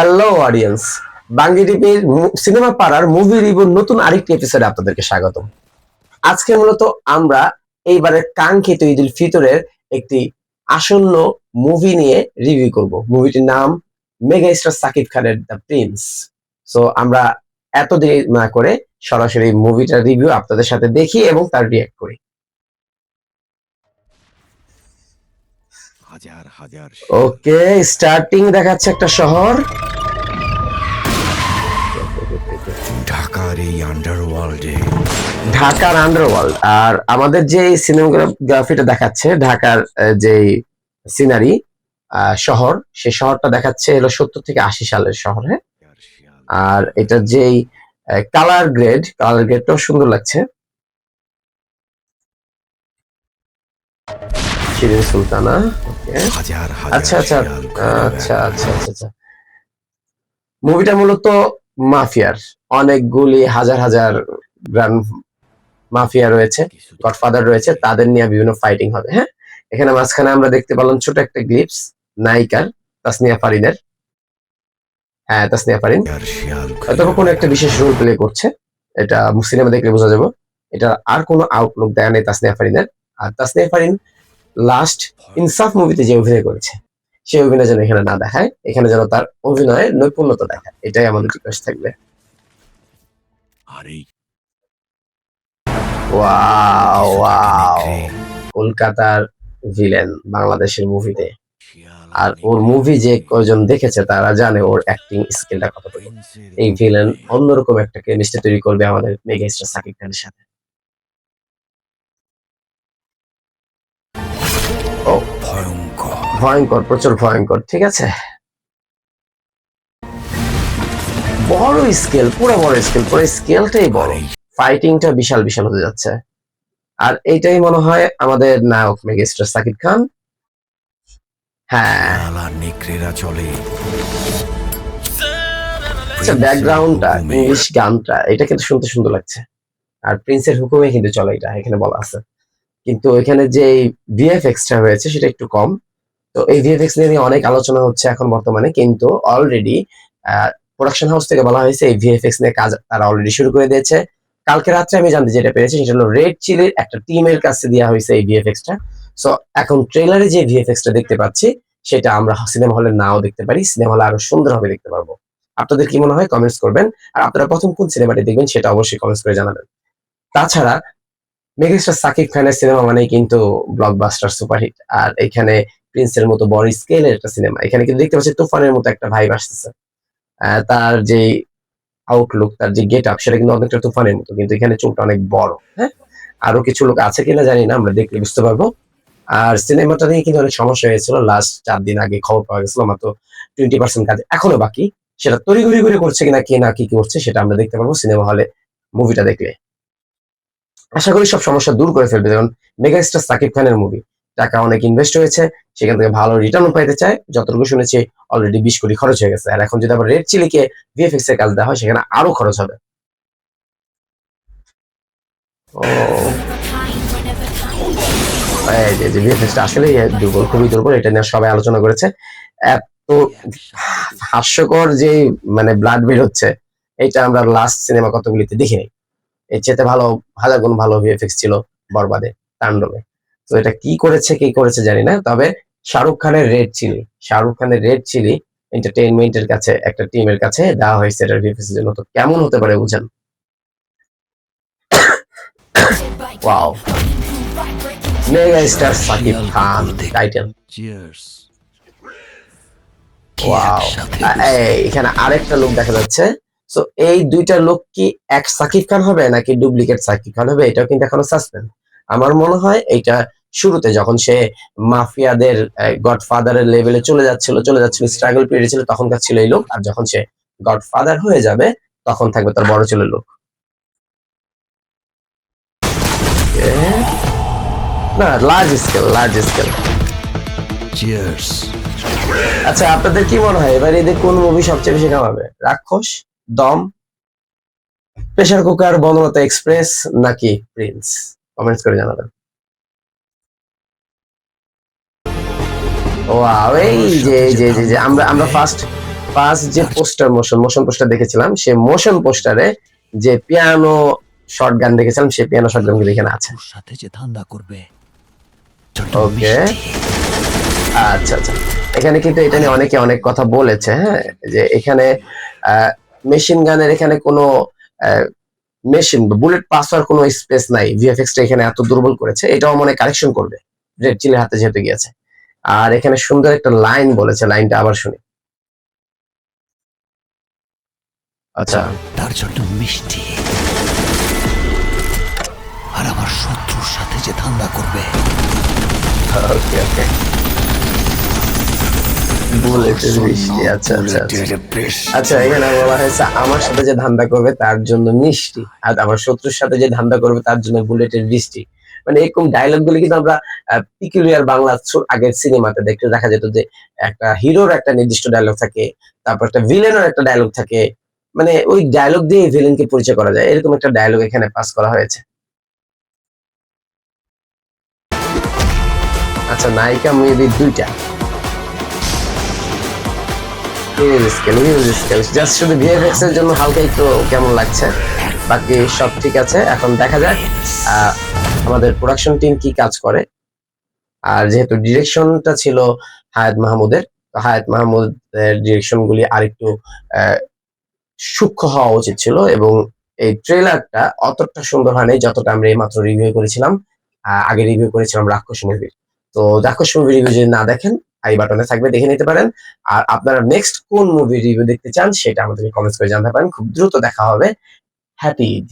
Hello audience, Bangla টিভির cinema পাড়ার movie রিভিউর নতুন আরেকটি এপিসোডে আপনাদেরকে স্বাগতম। আজকে মূলত আমরা এইবারের কাঙ্ক্ষিত ঈদুল ফিতরের একটি আসন্ন মুভি নিয়ে রিভিউ করব। মুভিটির নাম মেগা স্টার সাকিব খানের দ্য প্রিন্স। সো আমরা এত দেরি না করে সরাসরি মুভিটার রিভিউ আপনাদের সাথে দেখি এবং তার রিঅ্যাক্ট করি। ওকে, স্টার্টিং দেখাচ্ছে একটা শহর, ঢাকার এই আন্ডারওয়ার্ল্ডে ঢাকার আন্ডারওয়ার্ল্ড। আর আমাদের যে সিনেমাগ্রাফিটা দেখাচ্ছে ঢাকার যে সিনারি শহর, সেই শহরটা দেখাচ্ছে হলো 70 থেকে 80 সালের শহর। হ্যাঁ, আর এটা যেই কালার গ্রেডটাও সুন্দর লাগছে। শিরিন সুলতানা। ওকে, আচ্ছা আচ্ছা আচ্ছা আচ্ছা আচ্ছা। মুভিটা মূলত মাফিয়ার, অনেকগুলি হাজার হাজার গ্রান্ড মাফিয়া রয়েছে, গডফাদার রয়েছে, তাদের নিয়ে বিভিন্ন ফাইটিং হবে। হ্যাঁ, এখানে মাঝখানে আমরা দেখতে পেলাম ছোট একটা গ্লিপস নায়িকার, তাসনিয়া ফারিনের। হ্যাঁ, তাসনিয়া ফারিন হয়তো কোনো একটা বিশেষ রোল প্লে করছে, এটা সিনেমা দেখলে বোঝা যাবে। এটা আর কোনো আউটলুক দেখা নেই তাসনিয়া ফারিনের। আর তাসনিয়া ফারিন লাস্ট ইনসাফ মুভিতে যে অভিনয় করেছে, সেই অভিনয় যেন এখানে না দেখায়, এখানে যেন তার অভিনয়ের নৈপুণ্যতা দেখায়, এটাই আমাদের রিকোয়েস্ট থাকবে। ওয়াও ওয়াও, কলকাতার ভিলেন বাংলাদেশের মুভিতে। আর ওর মুভি যে কয়জন দেখেছে তারা জানে ওর অ্যাক্টিং স্কিলটা কতটুকু। এই ভিলেন অন্যরকম একটা কেমিস্ট্রি তৈরি করবে আমাদের মেগা স্টার সাকিব খানের সাথে। ও ভয়ঙ্কর, প্রচুর ভয়ঙ্কর। ঠিক আছে, বড় স্কেল, পুরো বড় স্কেল, পুরো স্কেলটাই বড়, ফাইটিংটা বিশাল বিশাল হতে যাচ্ছে। আর এইটাই মনে হয় আমাদের নায়ক মেগা স্টার সাকিব খান। হ্যাঁ, চলে আচ্ছা, ব্যাকগ্রাউন্ডটা, ইংলিশ গানটা, এটা কিন্তু শুনতে সুন্দর লাগছে। আর প্রিন্সের হুকুমে কিন্তু চলে, এটা এখানে বলা আছে। কিন্তু এখানে যে ভিএফএক্সটা হয়েছে সেটা একটু কম। তো এই ভিএফএক্স নিয়ে অনেক আলোচনা হচ্ছে এখন বর্তমানে, কিন্তু অলরেডি প্রোডাকশন হাউস থেকে বলা হয়েছে এই ভিএফএক্স নিয়ে কাজ তারা অলরেডি শুরু করে দিয়েছে। কালকে রাত্রে আমি জানতে যেটা পেরেছি সেটা হলো রেড চিলির একটা টিমের কাছে দেওয়া হয়েছে এই ভিএফএক্সটা। সো এখন ট্রেলারে যে ভিএফএক্সটা দেখতে পাচ্ছি সেটা আমরা সিনেমা হলে নাও দেখতে পারি, সিনেমা হলে আরো সুন্দরভাবে দেখতে পারবো। আপনাদের কি মনে হয় কমেন্টস করবেন, আর আপনারা প্রথম কোন সিনেমাটি দেখবেন সেটা অবশ্যই কমেন্টস করে জানাবেন। তাছাড়া মেগাস্টার সাকিব খানের সিনেমা মানেই কিন্তু ব্লকবাস্টার সুপারহিট। আর এখানে প্রিন্সের মতো বড় স্কেলের একটা সিনেমা, এখানে কিন্তু দেখতে পাচ্ছি তুফানের মতো একটা ভাইব আসতেছে। তার যে আউটলুক, তার যে গেট আপ, সেটা কিন্তু অনেকটা তুফানের মতো, কিন্তু এখানে চোখটা অনেক বড়। হ্যাঁ, আরো কিছু লোক আছে কিনা জানি না, আমরা দেখলে বুঝতে পারবো। আর সিনেমাটা নিয়ে কিন্তু অনেক সমস্যা হয়েছিল, লাস্ট 4 দিন আগে খবর পাওয়া গেছিল মাত্র 20% কাজ এখনো বাকি। সেটা তড়িঘড়ি করে করছে কিনা, কে না কি করছে সেটা আমরা দেখতে পারবো সিনেমা হলে মুভিটা দেখলে। আশা করি সব সমস্যা দূর করে ফেলবে, কারণ মেগাস্টার সাকিব খানের মুভি, টাকা অনেক ইনভেস্ট হয়েছে, সেখান থেকে ভালো রিটার্নও পাইতে চায়। যতটুকু শুনেছি অলরেডি 20 কোটি খরচ হয়ে গেছে। আর এখন যদি আবার রেড চিলিকে ভিএফএক্স এর কাজ দেওয়া হয় সেখানে আরো খরচ হবে। ও এই যে ভিএফএক্সটা আসলে দুর্বল, খুবই দুর্বল, এটা নিয়ে সবাই আলোচনা করেছে। এত হাস্যকর যে মানে ব্লাড বের হচ্ছে, এটা আমরা লাস্ট সিনেমা কতগুলিতে দেখিনি। এর চেয়ে ভালো, হাজার গুণ ভালো ভিএফএক্স ছিল বরবাদে, তাণ্ডবে। তো এটা কি করেছে জানি না, তবে শাহরুখ খানের রেড চিলি এন্টারটেইনমেন্টের কাছে, একটা টিমের কাছে দেওয়া হয়েছে এটার ভিএফএক্স এর জন্য। তো কেমন হতে পারে বুঝেন। Wow, mega star Shakib Khan title. Wow, এখানে আরেকটা লোক দেখা যাচ্ছে। সো এই দুইটা লোক কি এক সাকিব খান হবে নাকি ডুপ্লিকেট সাকিব খান হবে, এটাও কিন্তু এখনো সাসপেন্স। আমার মনে হয় এইটা শুরুতে যখন সে মাফিয়াদের গডফাদারের লেভেলে চলে যাচ্ছিল, স্ট্রাগল পিরিয়ড ছিল, তখনকার ছিল এই লোক। আর যখন সে গডফাদার হয়ে যাবে তখন থাকবে তার বড় ছেলের লোক। না, লার্জ স্কেল। আচ্ছা, আপনাদের কি মনে হয় এবার এদের কোন মুভি সবচেয়ে বেশি কামাবে? রাক্ষস, দম, প্রেসার কুকার, বনলতা এক্সপ্রেস নাকি প্রিন্স? কমেন্টস করে জানাবেন। ওয়াও, এই যে আমরা ফার্স্ট ফার্স্ট যে পোস্টার মোশন পোস্টার দেখেছিলাম, সে মোশন পোস্টারে যে পিয়ানো শটগান দেখেছিলাম, সেই পিয়ানো শটগান গুলো এখানে আছে। ওর সাথে যে ধান্দা করবে ওকে, আচ্ছা আচ্ছা। এখানে কিন্তু এটা নিয়ে অনেকে অনেক কথা বলেছে, হ্যাঁ, যে এখানে মেশিন গানের এখানে কোনো মেশিন বুলেট পাস হওয়ার কোনো স্পেস নাই। ভিএফএক্স টা এখানে এত দুর্বল করেছে, এটাও মনে কারেকশন করবে রেড চিলির হাতে যেহেতু গিয়েছে। আর এখানে সুন্দর একটা লাইন বলেছে, লাইনটা আবার শুনি। আচ্ছা, তার জন্য মিষ্টি, আর আমার শত্রুর সাথে যে ধান্দা করবে ওকে ওকে, বুলেটের বৃষ্টি, আচ্ছা আচ্ছা আচ্ছা। আচ্ছা, এখানে বলা হয়েছে আমার সাথে যে ধান্দা করবে তার জন্য মিষ্টি, আর আমার শত্রুর সাথে যে ধান্দা করবে তার জন্য বুলেটের বৃষ্টি। মানে এরকম ডায়লগ গুলি কিন্তু আমরা পিকুলিয়ার বাংলা আগের সিনেমাতে দেখতে দেখা যেত, যে একটা হিরোর একটা নির্দিষ্ট ডায়লগ থাকে, তারপর একটা ভিলেনের একটা ডায়লগ থাকে, মানে ওই ডায়লগ দিয়ে ভিলেনকে পরিচয় করা যায়, এরকম একটা ডায়লগ এখানে পাস করা হয়েছে। আচ্ছা, নায়িকা মেবি দুইটা। জাস্ট শুধু ভিএফএক্স এর জন্য হালকা একটু কেমন লাগছে, বাকি সব ঠিক আছে। এখন দেখা যাক আমাদের প্রোডাকশন টিম কি কাজ করে। আর যেহেতু ডিরেকশনটা ছিল হায়াত মাহমুদের, তো হায়াত মাহমুদের ডিরেকশন গুলি আরেকটু সূক্ষ্ম হওয়া উচিত ছিল, এবং এই ট্রেলারটা অতটা সুন্দর হয়নি যতটা আমরা এইমাত্র রিভিউ করেছিলাম। আগে রিভিউ করেছিলাম রাক্ষস মুভির। তো রাক্ষস মুভি রিভিউ যদি না দেখেন, আই বাটনে থাকবে, দেখে নিতে পারেন। আর আপনারা নেক্সট কোন মুভি রিভিউ দেখতে চান সেটা আমাদেরকে কমেন্টস করে জানাতে পারেন। খুব দ্রুত দেখা হবে। হ্যাপি ঈদ।